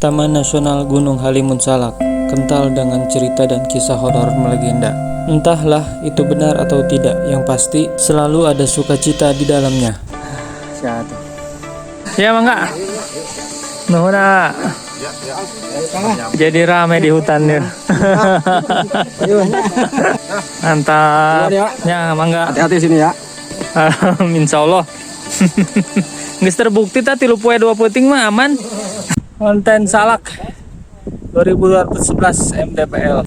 Taman Nasional Gunung Halimun Salak kental dengan cerita dan kisah horor melegenda. Entahlah itu benar atau tidak, yang pasti selalu ada sukacita di dalamnya. Siapa? Ya mangga. Nuhuna. Jadi ramai di hutannya. Mantap. Ya mangga. Hati-hati sini ya. Insya Allah. Nggak terbukti tadi lu poe 2 peting mah aman. Konten Salak 2211 mdpl.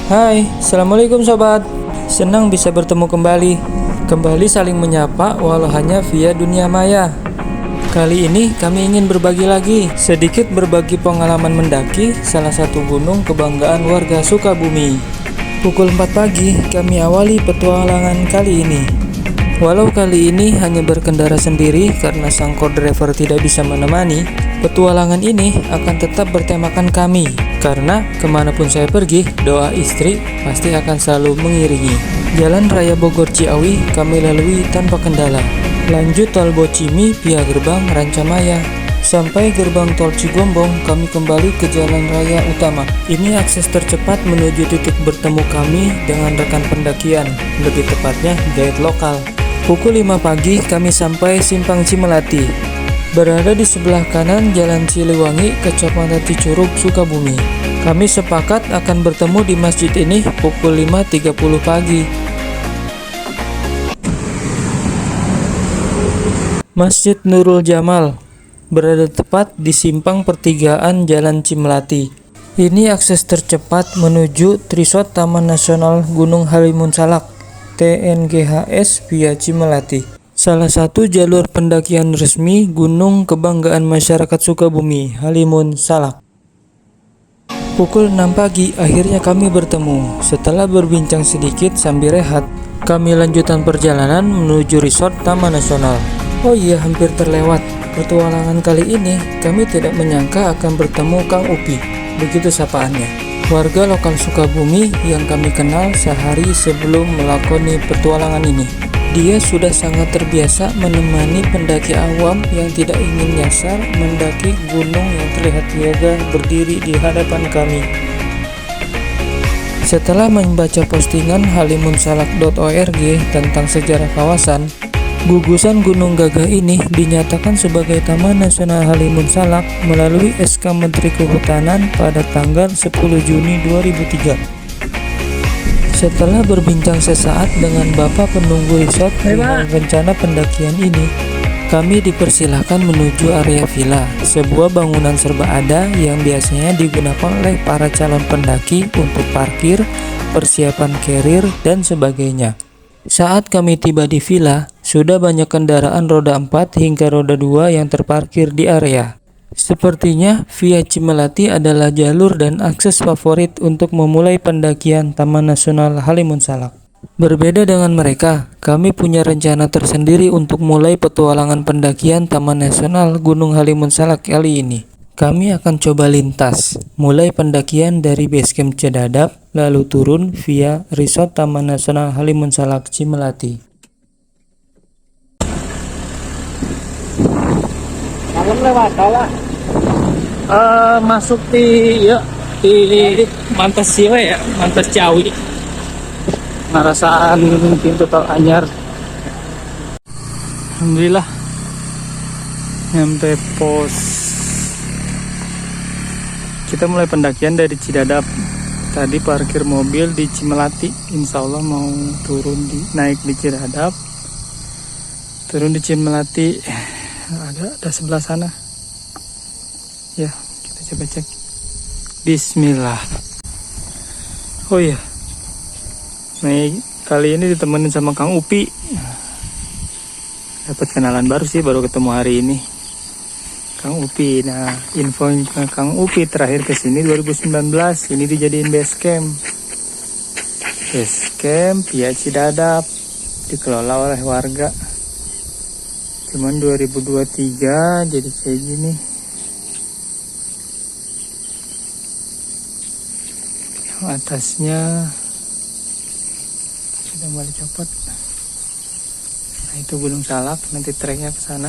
Hai, assalamualaikum sobat. Senang bisa bertemu kembali. Kembali saling menyapa walau hanya via dunia maya. Kali ini kami ingin berbagi lagi, sedikit berbagi pengalaman mendaki salah satu gunung kebanggaan warga Sukabumi. Pukul 4 pagi kami awali petualangan kali ini. Walau kali ini hanya berkendara sendiri karena sang co-driver tidak bisa menemani, petualangan ini akan tetap bertemakan kami. Karena kemanapun saya pergi, doa istri pasti akan selalu mengiringi. Jalan Raya Bogor Ciawi kami lalui tanpa kendala. Lanjut tol Bocimi via gerbang Rancamaya. Sampai gerbang tol Cigombong kami kembali ke jalan raya utama. Ini akses tercepat menuju titik bertemu kami dengan rekan pendakian, lebih tepatnya guide lokal. Pukul 5 pagi kami sampai Simpang Cimelati. Berada di sebelah kanan Jalan Siliwangi, Kecamatan Cicurug, Sukabumi. Kami sepakat akan bertemu di masjid ini pukul 5.30 pagi. Masjid Nurul Jamal berada tepat di simpang pertigaan Jalan Cimelati. Ini akses tercepat menuju Resort Taman Nasional Gunung Halimun Salak TNGHS via Cimelati. Salah satu jalur pendakian resmi Gunung Kebanggaan Masyarakat Sukabumi, Halimun Salak. Pukul 6 pagi akhirnya kami bertemu. Setelah berbincang sedikit sambil rehat, kami lanjutkan perjalanan menuju Resort Taman Nasional. Oh iya, hampir terlewat. Petualangan kali ini kami tidak menyangka akan bertemu Kang Upi. Begitu sapaannya. Warga lokal Sukabumi yang kami kenal sehari sebelum melakoni petualangan ini. Dia sudah sangat terbiasa menemani pendaki awam yang tidak ingin nyasar mendaki gunung yang terlihat gagah berdiri di hadapan kami. Setelah membaca postingan halimunsalak.org tentang sejarah kawasan, gugusan Gunung Gagah ini dinyatakan sebagai Taman Nasional Halimun Salak melalui SK Menteri Kehutanan pada tanggal 10 Juni 2003. Setelah berbincang sesaat dengan Bapak penunggu resort dengan rencana pendakian ini, kami dipersilahkan menuju area villa, sebuah bangunan serba ada yang biasanya digunakan oleh para calon pendaki untuk parkir, persiapan carrier, dan sebagainya. Saat kami tiba di villa, sudah banyak kendaraan roda 4 hingga roda 2 yang terparkir di area. Sepertinya via Cimelati adalah jalur dan akses favorit untuk memulai pendakian Taman Nasional Halimun Salak. Berbeda dengan mereka, kami punya rencana tersendiri untuk mulai petualangan pendakian Taman Nasional Gunung Halimun Salak kali ini. Kami akan coba lintas, mulai pendakian dari Basecamp Cedadap, lalu turun via Resort Taman Nasional Halimun Salak Cimelati. Malam lewat lah. Masuk di Mantas Siwa ya, Mantas Ciawi. Ngarasaan pintu tol anyar. Alhamdulillah nyampe pos. Kita mulai pendakian dari Cidadap. Tadi parkir mobil di Cimelati. Insya Allah mau naik di Cidadap. Turun di Cimelati. Ada sebelah sana. Ya, kita coba cek. Bismillah. Oh iya. Nah, kali ini ditemenin sama Kang Upi. Dapat kenalan baru sih, baru ketemu hari ini. Kang Upi. Nah, info Kang Upi terakhir kesini 2019. Ini dijadiin base camp. Base camp via Cidadap, dikelola oleh warga. Cuman 2023 jadi kayak gini. Yang atasnya kita balik cepat. Nah, itu Gunung Salak, nanti treknya ke sana.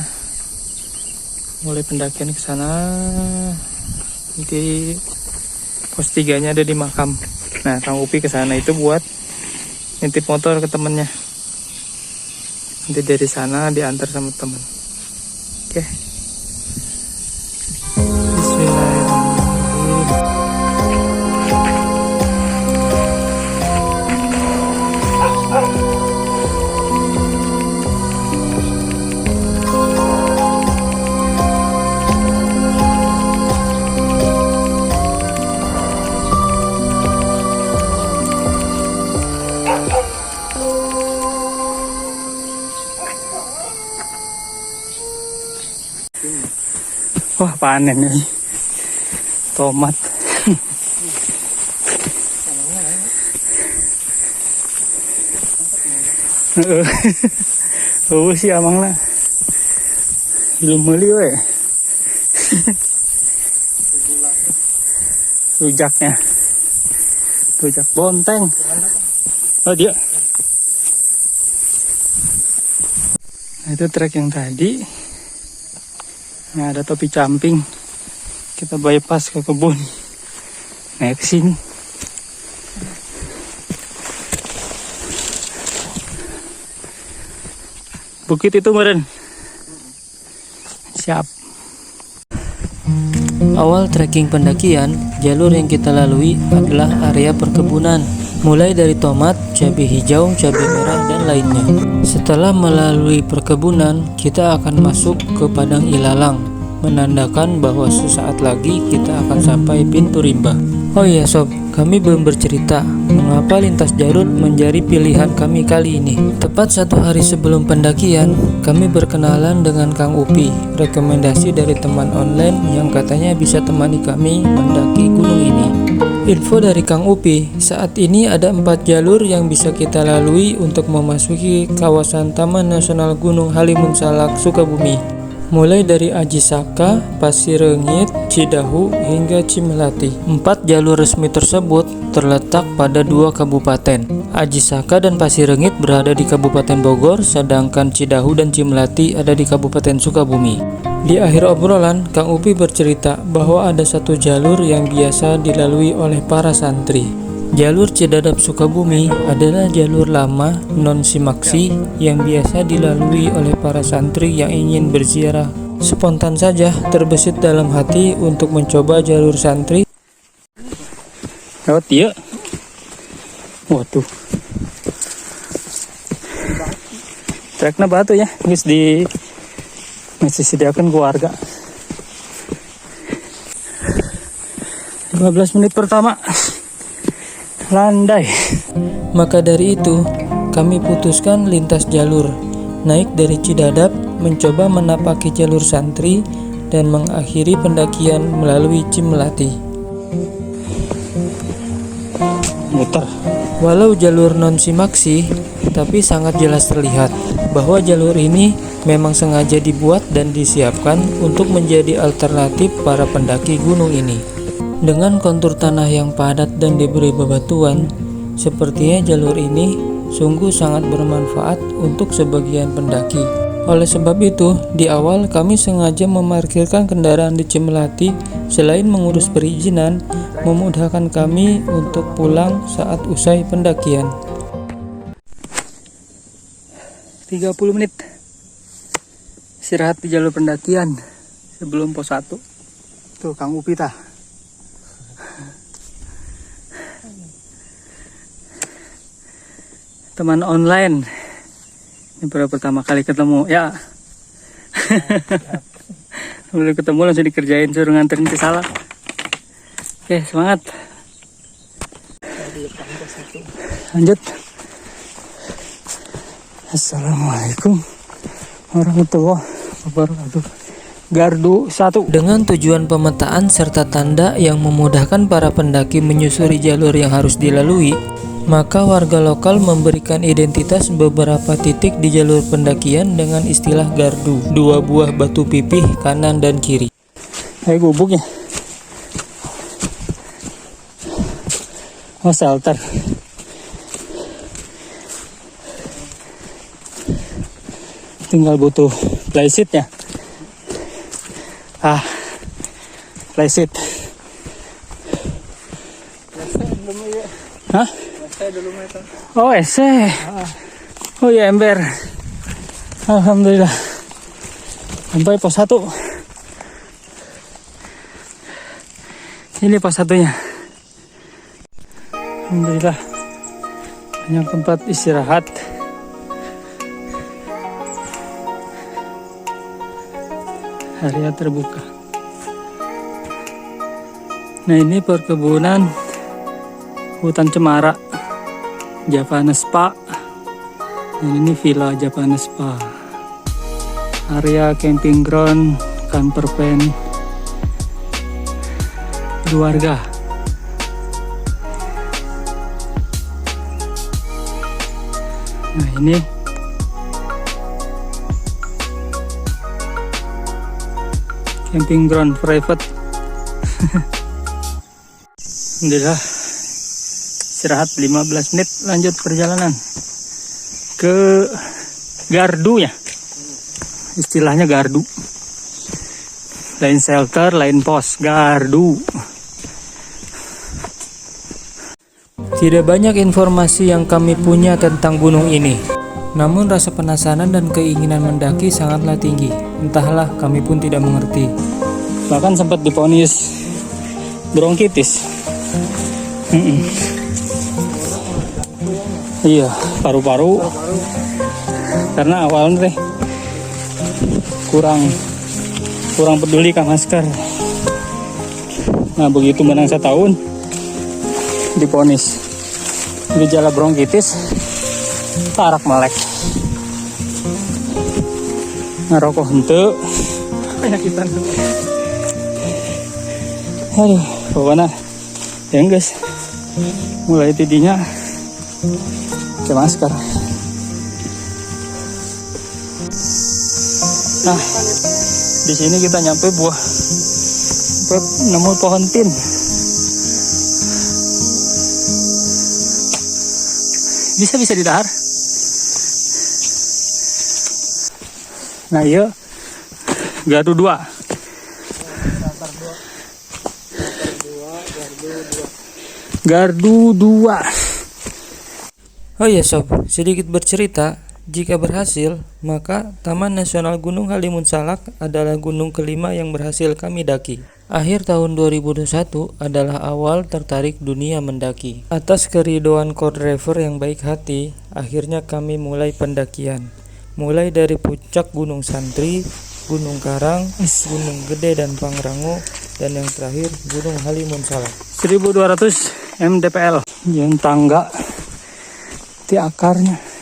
Mulai pendakian ke sana. Nanti pos 3-nya ada di makam. Nah, Kang Upi ke sana itu buat nitip motor ke temennya. Nanti dari sana diantar sama temen. Oke. Bismillahirrahmanirrahim. Wah, panen nih tomat. Oh sih amang lah, belum beli we. Rujaknya, rujak bonteng. Oh dia. Nah, itu trek yang tadi. Nah, ada topi camping. Kita bypass ke kebun. Nah, ke sini. Bukit itu meren. Siap. Awal trekking pendakian, jalur yang kita lalui adalah area perkebunan. Mulai dari tomat, cabai hijau, cabai merah, dan lainnya. Setelah melalui perkebunan, kita akan masuk ke padang ilalang, menandakan bahwa sesaat lagi kita akan sampai pintu rimba. Oh iya sob, kami belum bercerita mengapa lintas jalur menjadi pilihan kami kali ini. Tepat 1 hari sebelum pendakian, kami berkenalan dengan Kang Upi, rekomendasi dari teman online yang katanya bisa temani kami mendaki gunung ini. Info dari Kang Upi, saat ini ada 4 jalur yang bisa kita lalui untuk memasuki kawasan Taman Nasional Gunung Halimun Salak, Sukabumi. Mulai dari Aji Saka, Pasirengit, Cidahu, hingga Cimelati. 4 jalur resmi tersebut terletak pada 2 kabupaten. Aji Saka dan Pasirengit berada di Kabupaten Bogor, sedangkan Cidahu dan Cimelati ada di Kabupaten Sukabumi. Di akhir obrolan, Kang Upi bercerita bahwa ada 1 jalur yang biasa dilalui oleh para santri. Jalur Cidadap Sukabumi adalah jalur lama non-simaksi yang biasa dilalui oleh para santri yang ingin berziarah. Spontan saja terbesit dalam hati untuk mencoba jalur santri. Lewat dia. Waduh. Treknya batu ya, guys, masih sediakan keluarga. 15 menit pertama. Landai. Maka dari itu, kami putuskan lintas jalur, naik dari Cidadap, mencoba menapaki jalur santri, dan mengakhiri pendakian melalui Cimelati. Muter. Walau jalur non-simaksi, tapi sangat jelas terlihat bahwa jalur ini memang sengaja dibuat dan disiapkan untuk menjadi alternatif para pendaki gunung ini. Dengan kontur tanah yang padat dan diberi bebatuan, sepertinya jalur ini sungguh sangat bermanfaat untuk sebagian pendaki. Oleh sebab itu, di awal kami sengaja memarkirkan kendaraan di Cimelati selain mengurus perizinan, memudahkan kami untuk pulang saat usai pendakian. 30 menit istirahat di jalur pendakian sebelum pos 1. Tuh Kang Upi tah. Teman online ini baru pertama kali ketemu ya. Belum ketemu langsung dikerjain, suruh nganterin ke Salak. Oke, semangat. Lanjut. Assalamualaikum warahmatullahi wabarakatuh. Gardu 1. Dengan tujuan pemetaan serta tanda yang memudahkan para pendaki menyusuri jalur yang harus dilalui, maka warga lokal memberikan identitas beberapa titik di jalur pendakian dengan istilah gardu. 2 buah batu pipih kanan dan kiri. Gubuknya. Oh, shelter. tinggal butuh playseatnya. Playseat. Hah? Oh, ese. Oh ya, ember. Alhamdulillah. Sampai pos 1. Ini pos 1-nya. Alhamdulillah. Banyak tempat istirahat. Area terbuka. Nah, ini perkebunan hutan cemara Japanese Spa. Dan ini villa Japanese Spa. Area camping ground, camper van keluarga. Nah, ini camping ground private. Alhamdulillah, istirahat 15 menit, lanjut perjalanan ke gardu ya. Istilahnya gardu. Lain shelter, lain pos, gardu. Tidak banyak informasi yang kami punya tentang gunung ini. Namun rasa penasaran dan keinginan mendaki sangatlah tinggi. Entahlah, kami pun tidak mengerti. Bahkan sempat divonis bronkitis. Iya, paru-paru. Karena awalnya kurang peduli ke masker. Nah, begitu menang setahun divonis gejala bronkitis, tarak melek, ngerokok henteu, penyakitan. Aduh, pokoknya ya guys, mulai tidinya ke masker. Nah, di sini kita nyampe nemu pohon tin. Bisa didahar. Nah, iya gardu 2. Gardu 2. Oh ya sob, sedikit bercerita. Jika berhasil, maka Taman Nasional Gunung Halimun Salak adalah gunung kelima yang berhasil kami daki. Akhir tahun 2021 adalah awal tertarik dunia mendaki. Atas keridoan co-driver yang baik hati, akhirnya kami mulai pendakian. Mulai dari puncak Gunung Santri, Gunung Karang, Gunung Gede dan Pangrango, dan yang terakhir Gunung Halimun Salak. 1200 mdpl. Yang tangga di akarnya.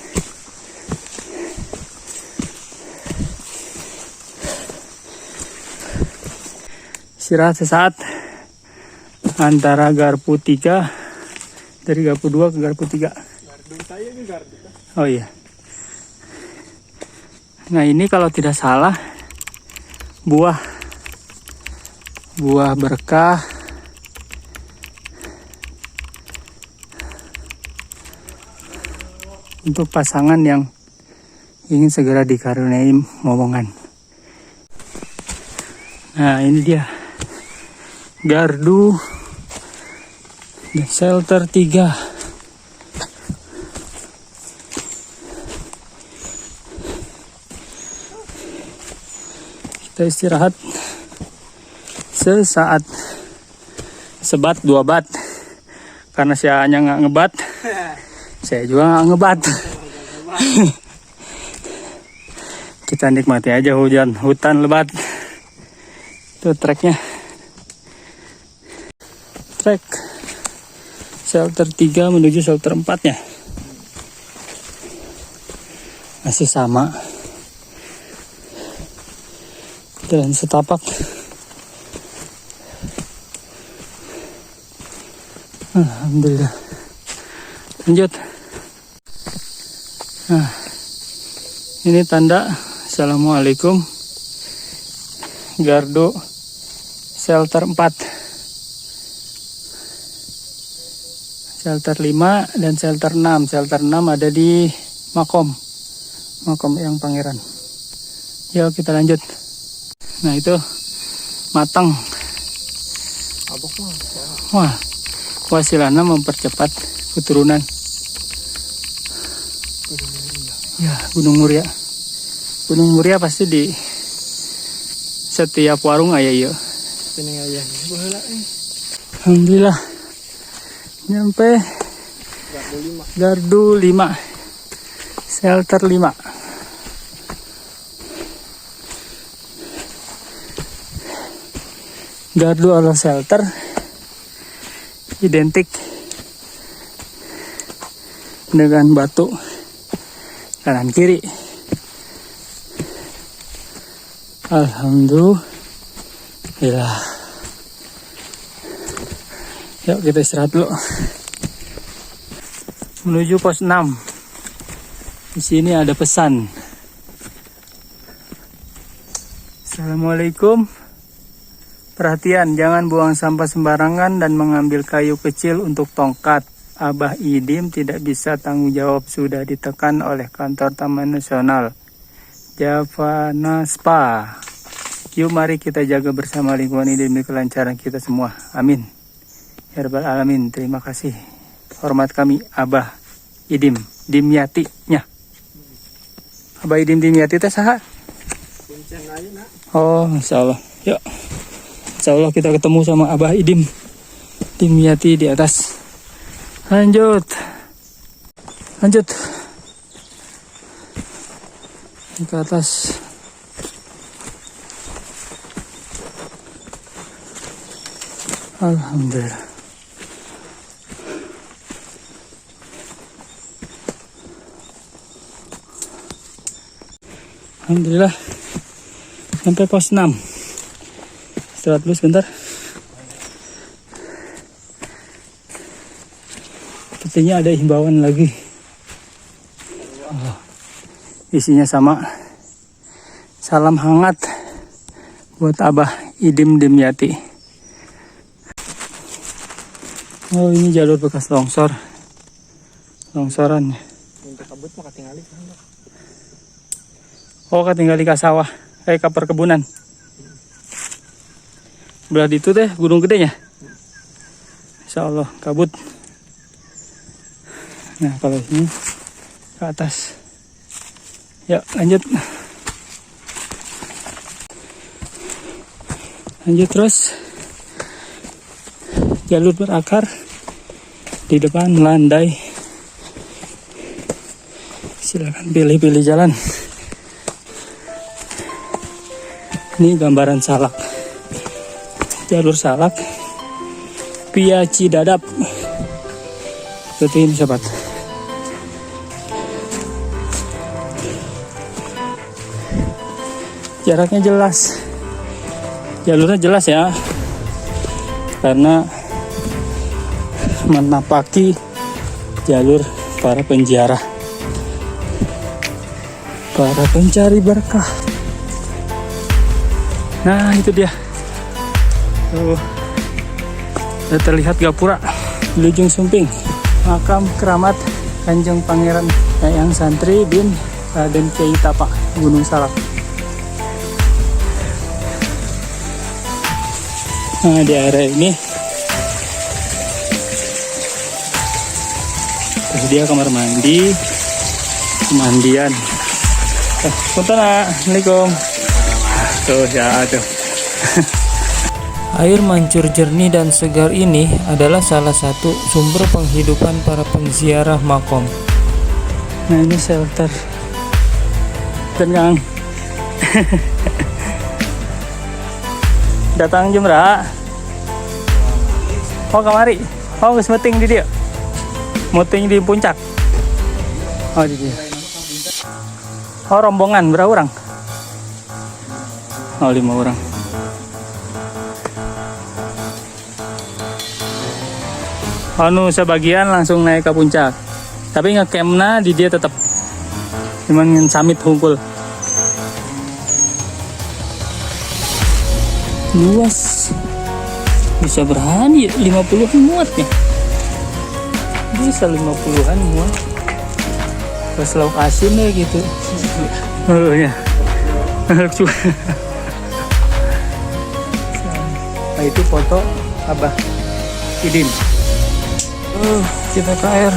Istirahat sesaat antara garpu 3, dari garpu 2 ke garpu 3. Oh iya. Nah, ini kalau tidak salah buah berkah. Untuk pasangan yang ingin segera dikaruniai momongan. Nah, ini dia gardu dan shelter 3. Kita istirahat sesaat, sebat 2 bat, karena saya hanya nggak ngebat, saya juga nggak ngebat. Kita nikmati aja hutan lebat. Itu treknya. Trek shelter 3 menuju shelter 4 nya masih sama, dan setapak. Alhamdulillah. Lanjut. Nah, ini tanda assalamualaikum gardu shelter 4, shelter 5 dan shelter 6. Shelter 6 ada di Makom yang Pangeran. Yuk kita lanjut. Nah itu matang. Wah, wasilana mempercepat keturunan. Ya, Gunung Muria. Gunung Muria pasti di setiap warung aya ya. Alhamdulillah. Nyampe Gardu 5. Shelter 5. Gardu atau shelter identik dengan batu kanan kiri. Alhamdulillah. Yuk kita istirahat dulu. Menuju pos 6. Di sini ada pesan. Assalamualaikum. Perhatian, jangan buang sampah sembarangan dan mengambil kayu kecil untuk tongkat. Abah Idim tidak bisa tanggung jawab, sudah ditekan oleh kantor Taman Nasional Javanaspa. Yuk mari kita jaga bersama lingkungan ini demi kelancaran kita semua. Amin. Ya Rabbal Alamin. Terima kasih. Hormat kami Abah Idim Dimyati-nya. Abah Idim Dimyati teh saha? Oh, insyaallah. Yuk. Insyaallah kita ketemu sama Abah Idim Dimyati di atas. Lanjut. Ke atas. Alhamdulillah. Alhamdulillah. Sampai pos 6. Istirahat dulu sebentar. Sepertinya ada himbauan lagi. Oh, isinya sama. Salam hangat buat Abah Idim Dimyati. Oh, ini jalur bekas longsor. Longsoran. Oh, ketinggali ke sawah. Ke perkebunan. Belah itu teh gunung gedenya. Insya Allah kabut. Nah kalau ini ke atas. Yuk lanjut. Lanjut terus. Jalur berakar. Di depan landai. Silakan pilih-pilih jalan. Ini gambaran salak. Jalur salak. Via Cidadap. Seperti ini sobat. Jaraknya jelas. Jalurnya jelas ya. Karena menapaki jalur para penjara. Para pencari berkah. Nah itu dia. Tuh. Sudah terlihat gapura di ujung Sumping. Makam keramat Kanjeng Pangeran Dayang Santri bin Raden Kyai Tapa, Gunung Salak. Nah di area ini tersedia kamar mandi, pemandian. Punten, Assalamualaikum. Tuh ya tuh. Air mancur jernih dan segar ini adalah salah satu sumber penghidupan para penziarah makom. Nah ini shelter. Tenang. Datang jam berapa? Oh kamari. Oh geus meeting di dia. Meeting di puncak. Oh di dia. Oh rombongan berapa orang? Oh 5 orang. Anu sebagian langsung naik ke puncak. Tapi ngecampna di dia tetap. Cuman summit hungkul. Luas. Bisa berani 50-an muatnya. Bisa 50-an muat. Pas lauk asin ya gitu. Oh ya. Nah itu foto Abah Idim. Kita ke air.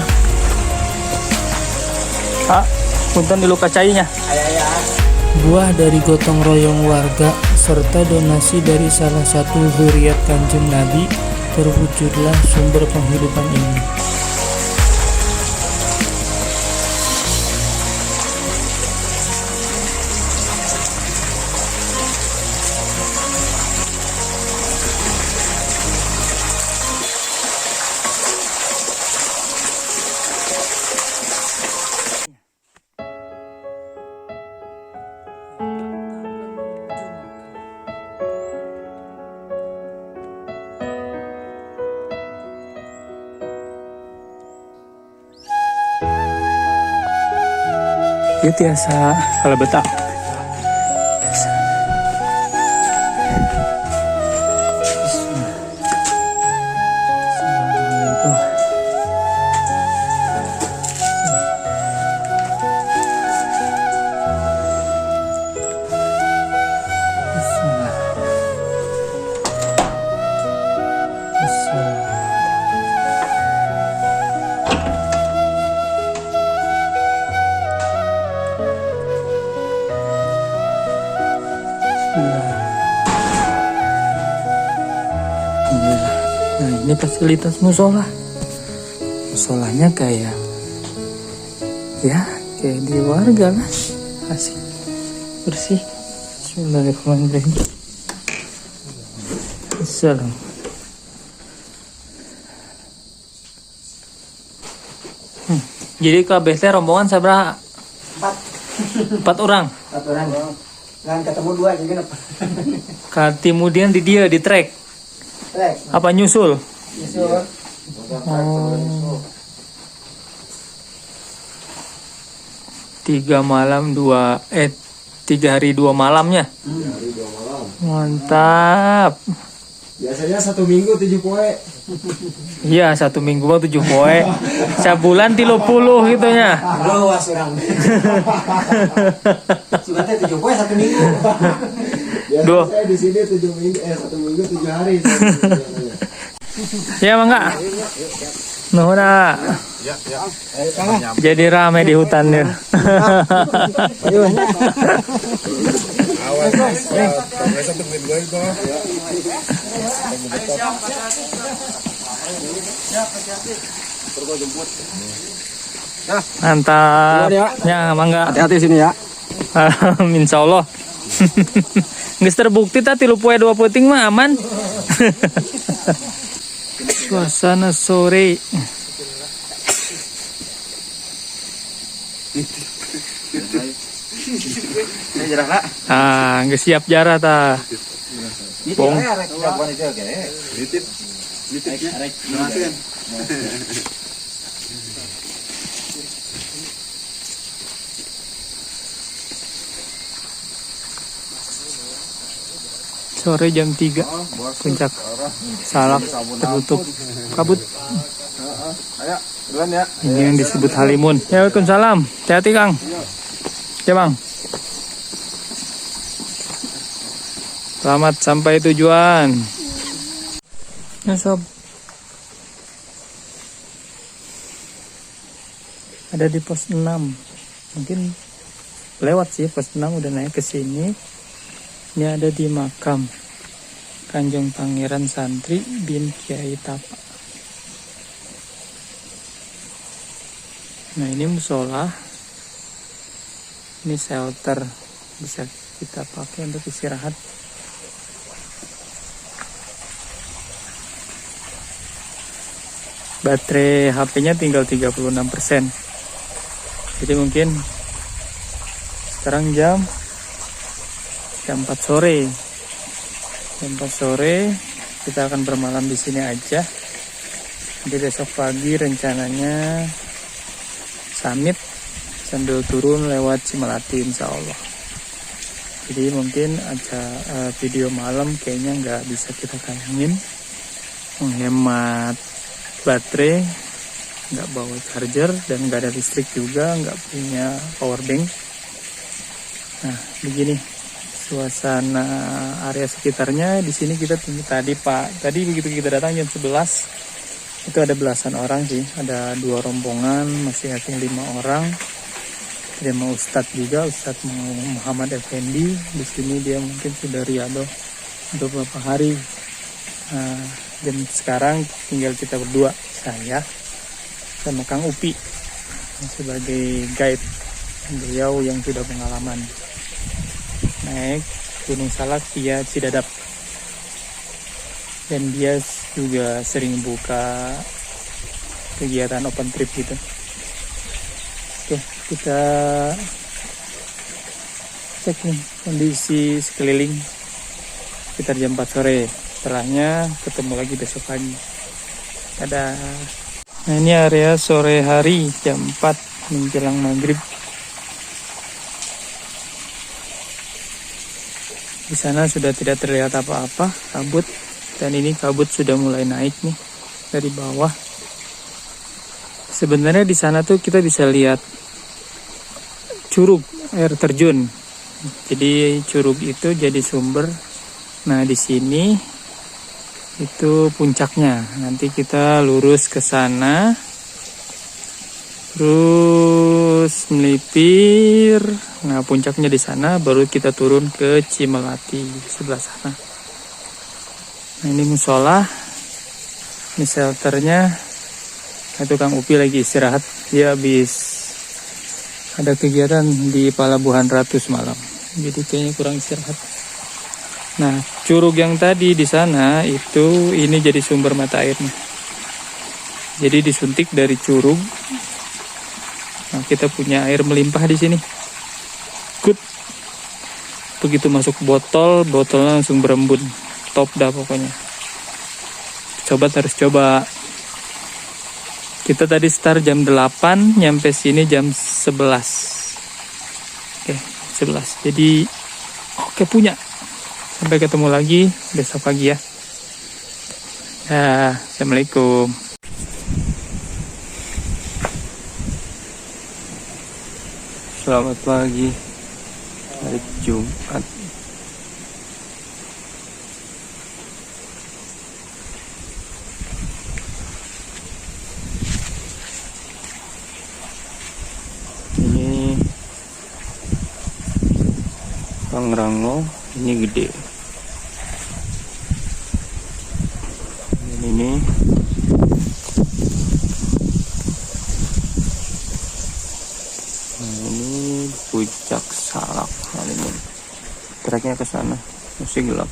Punten di luka cainya. Buah dari gotong royong warga serta donasi dari salah satu zuriat Kanjeng Nabi, terwujudlah sumber penghidupan ini. Itu tiasa salah betak. Nah ini fasilitas musola. Musolanya kayak di warga lah, asik, bersih. Bismillahirrahmanirrahim. Assalam. Jadi kabeh teh rombongan sabaraha? 4 orang. 4 orang. Kan ketemu 2 jadi kenapa? Kemudian di dia di trek. Apa nyusul? Nyusul. Oh. 3 hari 2 malamnya. 3 hari 2 malam. Mantap. Biasanya 1 minggu 7 poe. Iya 1 minggu 7 poe. Sabulan 30 gitu nya. Luas urang. Sugatnya 7 poe 1 minggu. Duh. Saya di sini 1 minggu 7 hari. Ya mangga. Nuhuna. Jadi ramai di hutannya. Mantap. Ya mangga. Hati-hati sini ya. Insya Allah. Nggak terbukti tadi lu poe 2 puting mah aman. Suasana sore. Nggak siap jarah ta. Bong. Sore jam 3 puncak Salak tertutup kabut. Ini yang disebut halimun. Ya, waalaikumsalam. Hati-hati Kang. Ya Bang. Selamat sampai tujuan. Ya sob. Ada di pos 6. Mungkin lewat sih pos 6 udah naik ke sini. Ini ada di makam Kanjeng Pangeran Santri bin Kiai Tapa. Nah ini musola, ini shelter, bisa kita pakai untuk istirahat. Baterai HP-nya tinggal 36%. Jadi mungkin sekarang jam 4 sore. Jam 4 sore kita akan bermalam di sini aja. Jadi besok pagi rencananya summit sambil turun lewat Cimelati insya Allah. Jadi mungkin aja video malam kayaknya nggak bisa kita tayangin, menghemat baterai, nggak bawa charger dan nggak ada listrik juga, nggak punya power bank. Nah begini suasana area sekitarnya. Di sini kita tadi begitu kita datang jam 11 itu ada belasan orang sih, ada 2 rombongan masing-masing 5 orang. Ada mau Ustadz juga, Ustadz Muhammad Effendi. Di sini dia mungkin sudah riado untuk beberapa hari. Dan sekarang tinggal kita berdua, saya sama Kang Upi sebagai guide, beliau yang sudah pengalaman naik Gunung Salak via Cidadap, dan dia juga sering buka kegiatan open trip gitu. Oke, kita cek nih kondisi sekeliling sekitar jam 4 sore. Setelahnya ketemu lagi besok pagi. Dadah. Nah, ini area sore hari jam 4 menjelang maghrib. Di sana sudah tidak terlihat apa-apa, kabut, dan ini kabut sudah mulai naik nih dari bawah. Sebenarnya di sana tuh kita bisa lihat curug air terjun. Jadi curug itu jadi sumber. Nah, di sini itu puncaknya. Nanti kita lurus ke sana, terus melipir. Nah, puncaknya di sana, baru kita turun ke Cimelati sebelah sana. Nah, ini musola, ini shelternya. Itu Kang Upi lagi istirahat. Dia habis ada kegiatan di Palabuhan Ratu semalam, jadi kayaknya kurang istirahat. Nah, curug yang tadi di sana itu ini jadi sumber mata airnya. Jadi disuntik dari curug. Nah, kita punya air melimpah di sini. Good. Begitu masuk botolnya langsung berembun. Top dah pokoknya. Harus coba. Kita tadi start jam 8, nyampe sini jam 11. Oke, 11. Jadi oke punya. Sampai ketemu lagi besok pagi ya. Assalamualaikum. Selamat pagi hari Jumat. Ini Pangrango, ini gede. Ini puncak Salak. Nah, ini treknya ke sana, masih gelap.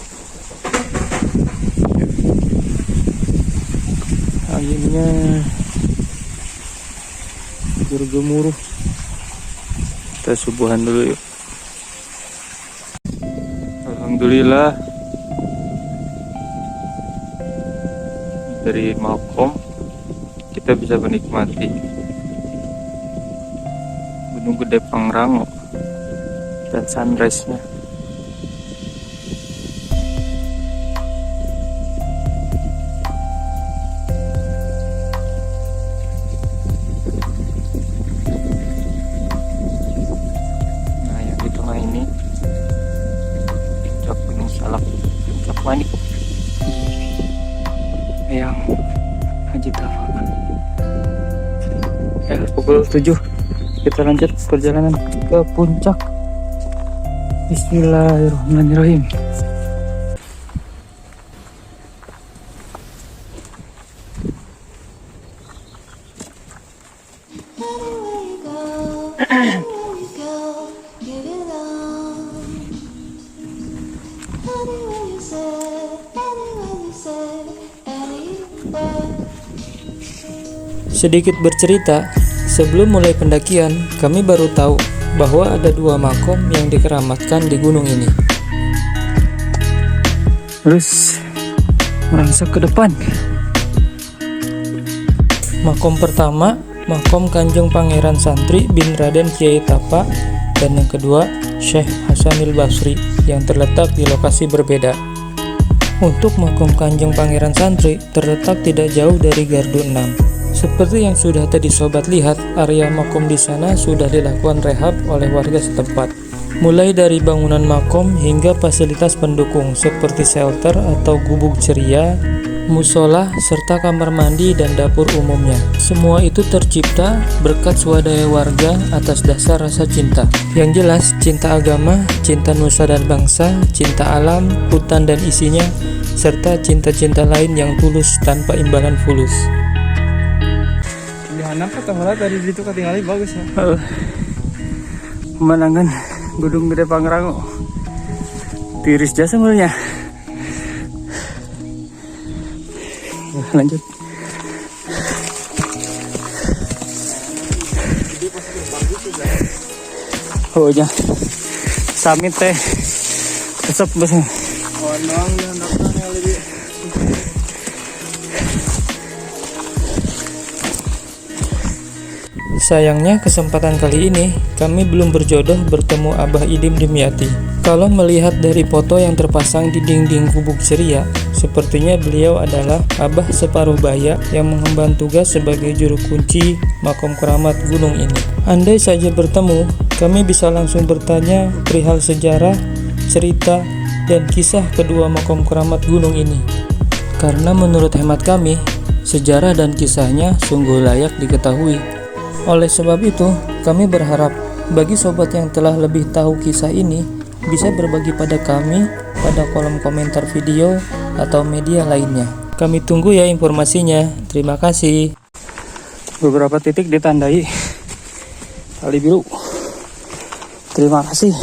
Anginnya bergemuruh. Kita subuhan dulu yuk. Alhamdulillah dari makom kita bisa menikmati Gunung Gede Pangrango dan sunrise-nya. Nah, yang di tengah ini puncak Gunung Salak, puncak Manik, yang Haji Tafa. Pukul 7 kita lanjut perjalanan ke puncak. Bismillahirrahmanirrahim. Sedikit bercerita, sebelum mulai pendakian, kami baru tahu bahwa ada 2 makom yang dikeramatkan di gunung ini. Terus merangsak ke depan. Makom pertama, makom Kanjeng Pangeran Santri bin Raden Kiai Tapa, dan yang kedua, Syekh Hasanil Basri yang terletak di lokasi berbeda. Untuk makom Kanjeng Pangeran Santri terletak tidak jauh dari Gardu 6. Seperti yang sudah tadi sobat lihat, area makom di sana sudah dilakukan rehab oleh warga setempat. Mulai dari bangunan makom hingga fasilitas pendukung seperti shelter atau gubuk ceria, musola, serta kamar mandi dan dapur umumnya. Semua itu tercipta berkat swadaya warga atas dasar rasa cinta. Yang jelas, cinta agama, cinta nusa dan bangsa, cinta alam, hutan dan isinya, serta cinta-cinta lain yang tulus tanpa imbalan fulus. Pilihan apa tadi itu ketinggalan bagus ya. Pemandangan Gunung Gede Pangrango. Tiris jasa mulanya. Lanjut. Oh ya. Samit teh. Kesep besar. Sayangnya kesempatan kali ini kami belum berjodoh bertemu Abah Idim Dimyati. Kalau melihat dari foto yang terpasang di dinding gubuk ceria, sepertinya beliau adalah Abah separuh baya yang mengemban tugas sebagai juru kunci makom keramat gunung ini. Andai saja bertemu, kami bisa langsung bertanya perihal sejarah, cerita, dan kisah kedua makom keramat gunung ini. Karena menurut hemat kami, sejarah dan kisahnya sungguh layak diketahui. Oleh sebab itu, kami berharap bagi sobat yang telah lebih tahu kisah ini bisa berbagi pada kami pada kolom komentar video atau media lainnya. Kami tunggu ya informasinya. Terima kasih. Beberapa titik ditandai tali biru. Terima kasih.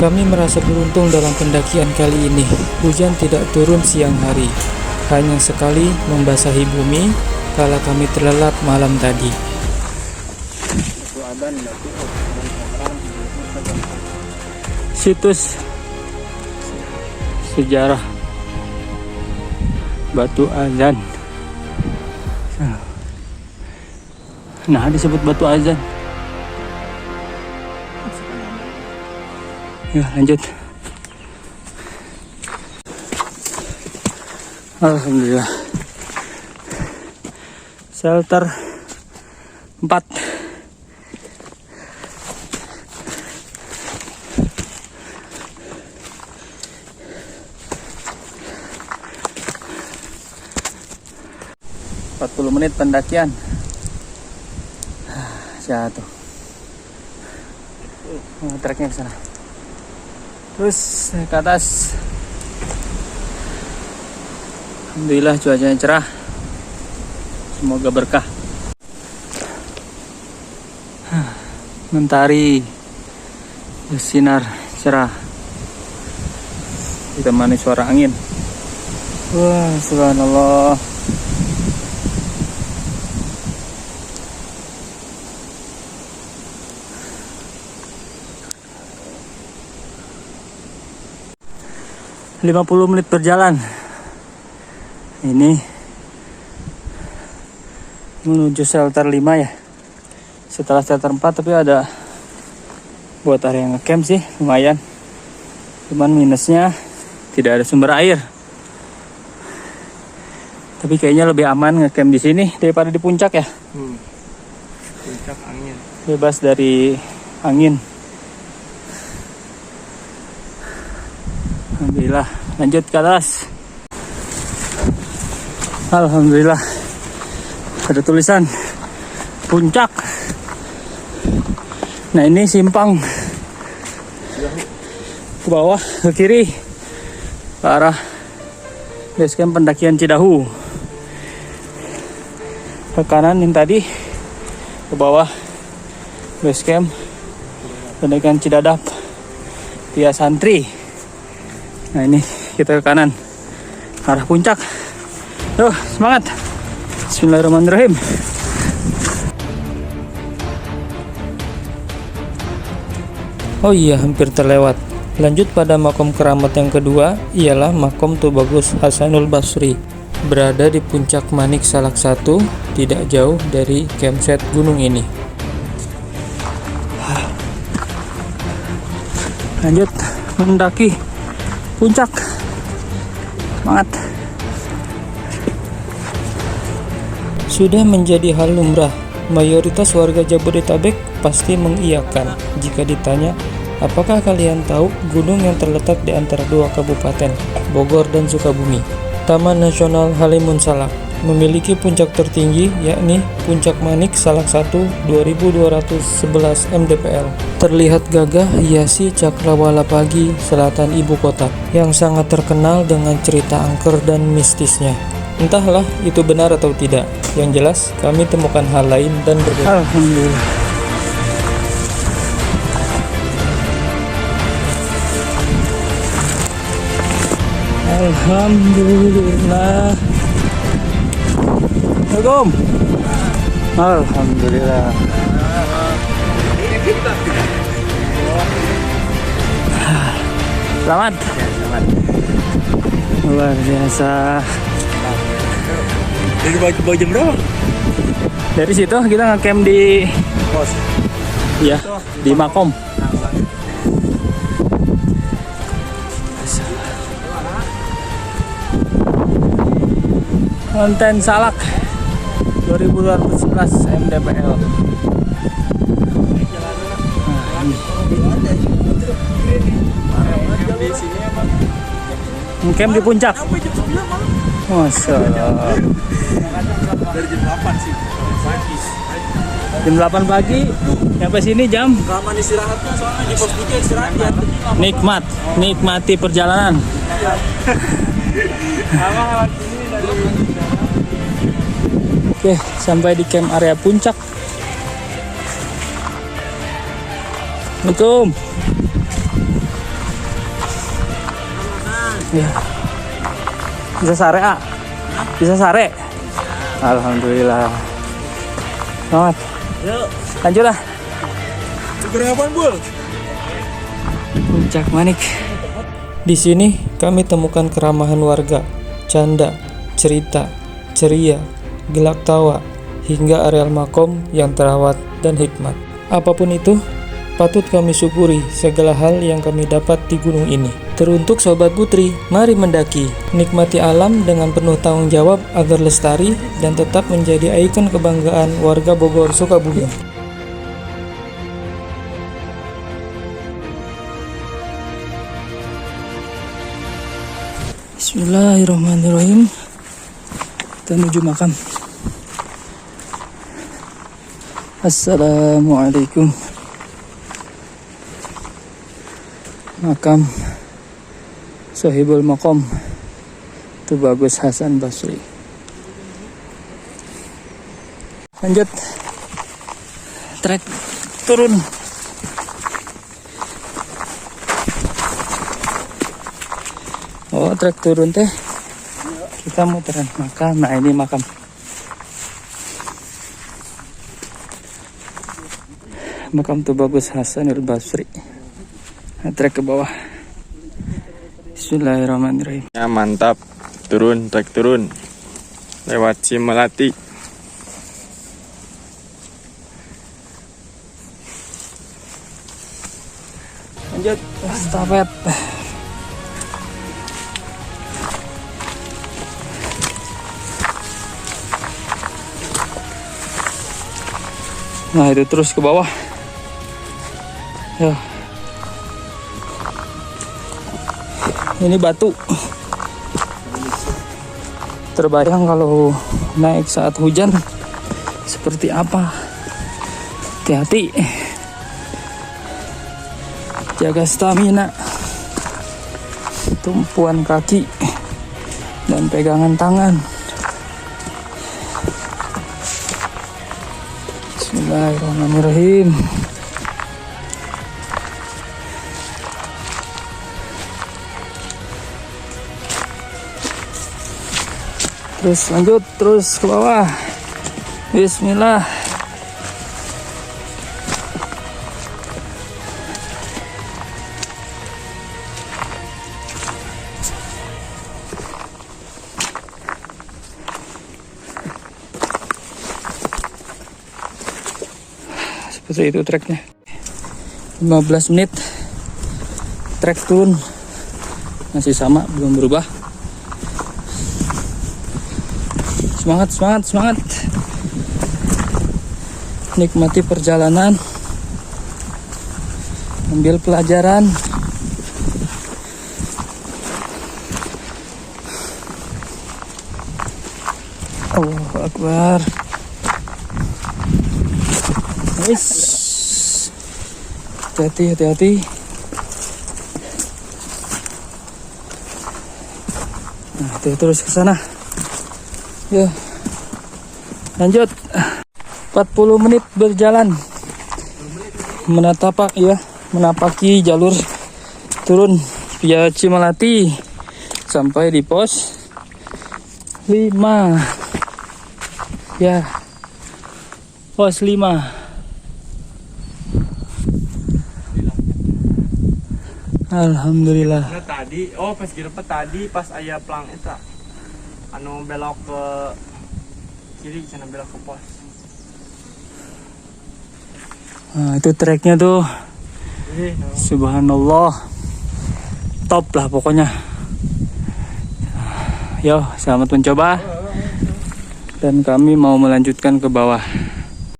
Kami merasa beruntung dalam pendakian kali ini. Hujan tidak turun siang hari, hanya sekali membasahi bumi kala kami terlelap malam tadi. Situs sejarah Batu Azan. Nah, disebut Batu Azan. Ya, lanjut. Alhamdulillah. Shelter 4. Menit pendakian. Jatuh. Treknya ke sana. Terus ke atas. Alhamdulillah cuacanya cerah. Semoga berkah. Mentari bersinar cerah, ditemani suara angin. Wah, subhanallah. ...50 menit berjalan. Ini menuju shelter 5 ya. Setelah shelter 4 tapi ada buat area ngecamp sih, lumayan. Cuman minusnya tidak ada sumber air. Tapi kayaknya lebih aman ngecamp di sini daripada di puncak ya. Puncak angin. Bebas dari angin. Alhamdulillah, lanjut ke atas. Alhamdulillah, ada tulisan puncak. Nah, ini simpang ke bawah, ke kiri, ke arah base camp pendakian Cidahu. Ke kanan yang tadi, ke bawah base camp pendakian Cidadap via Santri. Nah, ini kita ke kanan, ke arah puncak. Tuh, semangat. Bismillahirrahmanirrahim. Oh iya, hampir terlewat. Lanjut pada makom keramat yang kedua, ialah makom Tubagus Hasanul Basri. Berada di puncak Manik Salak 1, tidak jauh dari campsite gunung ini. Lanjut mendaki puncak. Semangat. Sudah menjadi hal lumrah, mayoritas warga Jabodetabek pasti mengiyakan jika ditanya, apakah kalian tahu gunung yang terletak di antara dua kabupaten, Bogor dan Sukabumi? Taman Nasional Halimun Salak memiliki puncak tertinggi, yakni Puncak Manik Salak 1 2211 mdpl. Terlihat gagah hiasi Cakrawala Pagi, selatan ibu kota, yang sangat terkenal dengan cerita angker dan mistisnya. Entahlah itu benar atau tidak, yang jelas kami temukan hal lain dan berbeda. Alhamdulillah. Alhamdulillah. Assalamualaikum. Alhamdulillah. Selamat. Luar biasa. Dari baju jam berapa? Dari situ kita ngecamp di Pos. ya, di makom. Konten Salak 2211 mdpl. Ngecamp di puncak. Masya Allah. Dari jam 8 sih. Pagi. Jam 8 pagi sampai sini jam. Kapan istirahatnya soalnya di pos 3 istirahat. Nikmati perjalanan. Oke, sampai di camp area puncak. Assalamualaikum. Ya. Bisa sare, A? Bisa sare? Alhamdulillah. Selamat. Yuk, Lanjut lah. berapa Bul? Puncak Manik. Di sini kami temukan keramahan warga, canda, cerita, ceria, gelak tawa, hingga areal makom yang terawat dan hikmat. Apapun itu, patut kami syukuri segala hal yang kami dapat di gunung ini. Teruntuk Sobat Putri, mari mendaki, nikmati alam dengan penuh tanggung jawab agar lestari dan tetap menjadi ikon kebanggaan warga Bogor, Sukabumi. Bismillahirrahmanirrahim. Kita menuju makam. Assalamualaikum. Makam Sohibul Makom Tubagus Hasan Basri. Lanjut trek turun. Oh, trek turun teh. Kita muteran makam. Nah, ini makam. Makam Tubagus Hasan al-Basri. Nah, trek ke bawah. Bismillahirrahmanirrahim. Ya, mantap. Turun, trek turun. Lewat Cimelati. Lanjut estafet. Nah, itu terus ke bawah. Ya. Ini batu. Terbayang kalau naik saat hujan seperti apa. Hati-hati. Jaga stamina. Tumpuan kaki dan pegangan tangan. Bismillahirrahmanirrahim. Terus lanjut, terus ke bawah. Bismillah. Seperti itu treknya. 15 menit trek turun. Masih sama, belum berubah. Semangat, semangat, semangat. Nikmati perjalanan. Ambil pelajaran. Allahu Akbar. Wis. Hati-hati, hati-hati. Nah, itu terus ke sana. Ya. Lanjut. 40 menit berjalan. Menapaki jalur turun via Cimelati sampai di pos 5. Ya. Pos 5. Alhamdulillah. Nah, tadi, pas girepet tadi pas aya pelang eta. Anu belok ke kiri, sana belok ke pos. Nah, itu treknya tuh. Subhanallah. Top lah pokoknya. Yo, selamat mencoba. Dan kami mau melanjutkan ke bawah.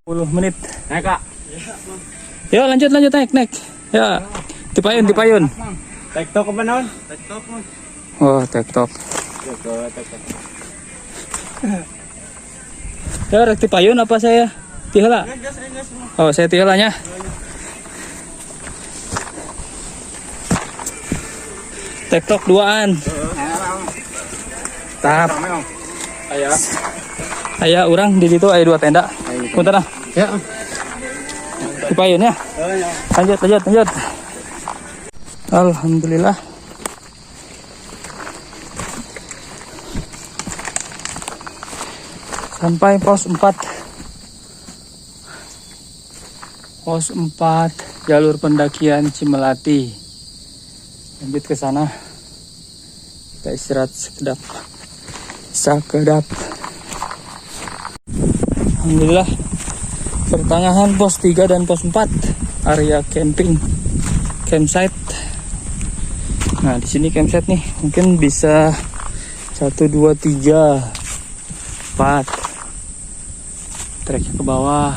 10 menit. Naik, Kak. Yo, lanjut naik. Ya. Tipayun. TikTok apa naon? TikTok. Oh, TikTok. TikTok. Ya, rek tipayun apa saya? Tihela. Oh, saya tihelanya. TikTok 2an. Tahap. Aya urang di situ aya 2 tenda. Punten ah. Ya. Tipayun ya. Lanjut. Alhamdulillah. Sampai pos 4. Pos 4 jalur pendakian Cimelati. Lanjut ke sana. Kita istirahat sekedap. Alhamdulillah. Pertengahan pos 3 dan pos 4 area camping. Campsite. Nah, di sini campsite nih. Mungkin bisa 1 2 3 4. Treknya ke bawah.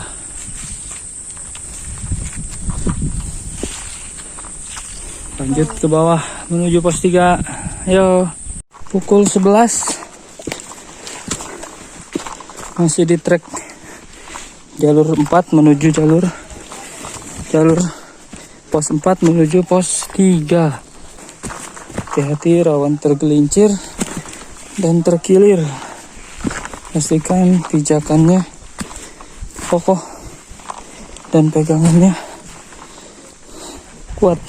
Lanjut ke bawah menuju pos 3. Ayo. Pukul 11. Masih di trek jalur 4 menuju jalur pos 4 menuju pos 3. Hati-hati, rawan tergelincir dan terkilir. Pastikan pijakannya kokoh dan pegangannya kuat.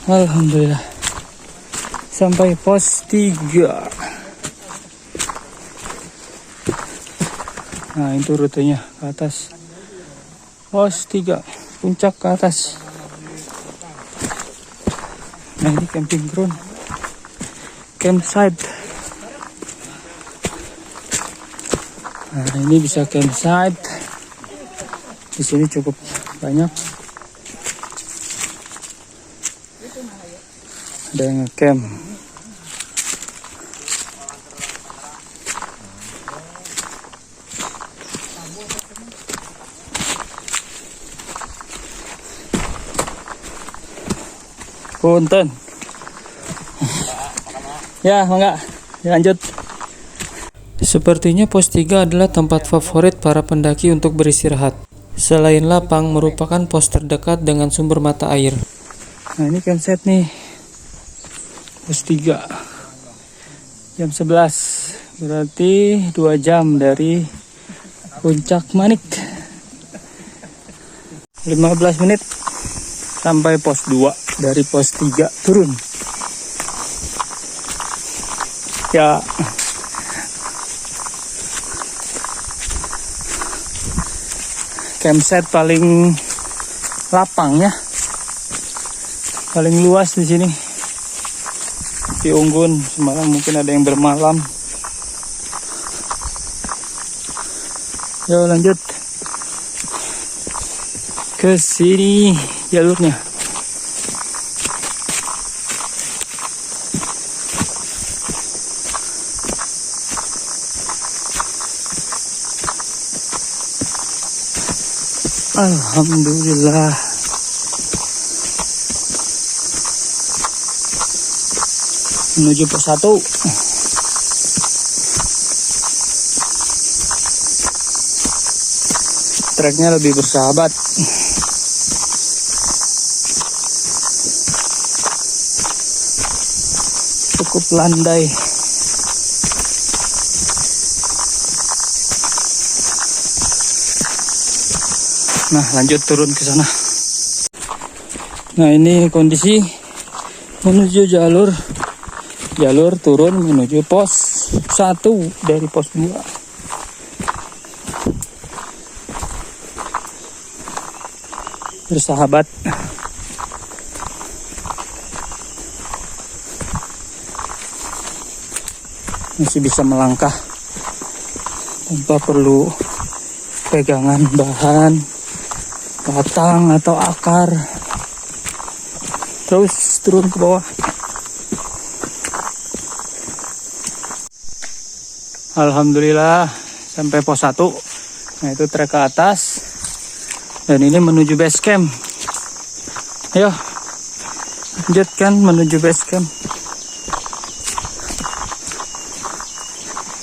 Alhamdulillah sampai pos 3. Nah itu rutenya ke atas, pos 3 puncak ke atas. Nah ini camping ground, campsite. Nah ini bisa campsite. Di sini cukup banyak. Ada yang ngecamp. Punten. Ya, mangga. Lanjut. Sepertinya pos 3 adalah tempat favorit para pendaki untuk beristirahat. Selain lapang, merupakan pos terdekat dengan sumber mata air. Nah ini campsite nih, pos 3 jam 11, berarti 2 jam dari puncak Manik. 15 menit sampai pos 2, dari pos 3 turun. Ya campsite paling lapang ya, paling luas di sini. Di Unggun semalam mungkin ada yang bermalam. Yuk lanjut ke sini jalurnya. Alhamdulillah. Menuju pos 1. Treknya lebih bersahabat. Cukup landai. Nah, lanjut turun ke sana. Nah, ini kondisi menuju jalur turun menuju pos 1 dari pos 2. Bersahabat. Masih bisa melangkah tanpa perlu pegangan bahan, batang atau akar. Terus turun ke bawah. Alhamdulillah sampai pos 1. Nah itu trek ke atas. Dan ini menuju base camp. Ayo lanjutkan menuju base camp.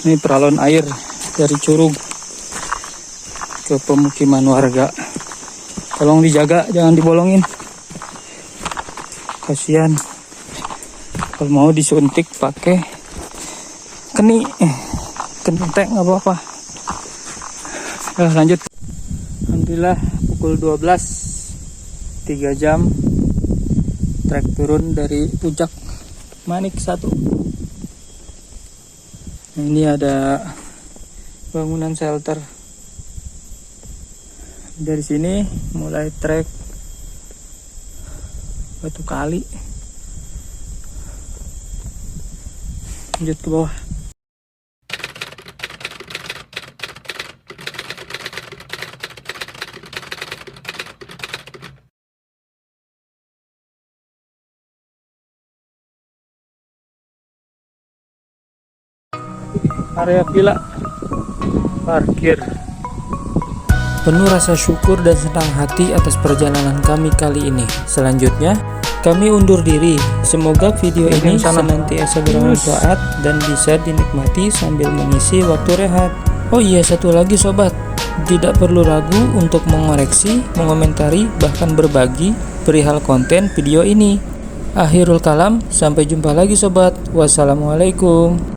Ini peralon air dari curug ke pemukiman warga. Tolong dijaga, jangan dibolongin. Kasihan. Kalau mau disuntik pakai kentek nggak apa-apa. Lanjut. Alhamdulillah pukul 12, 3 jam trek turun dari puncak Manik 1. Nah, ini ada bangunan shelter. Dari sini mulai trek Batu Kali, lanjut ke bawah. Area villa, parkir. Penuh rasa syukur dan senang hati atas perjalanan kami kali ini. Selanjutnya, kami undur diri. Semoga video ini senantiasa bermanfaat dan bisa dinikmati sambil mengisi waktu rehat. Oh iya, satu lagi sobat, tidak perlu ragu untuk mengoreksi, mengomentari, bahkan berbagi perihal konten video ini. Akhirul kalam, sampai jumpa lagi sobat. Wassalamualaikum.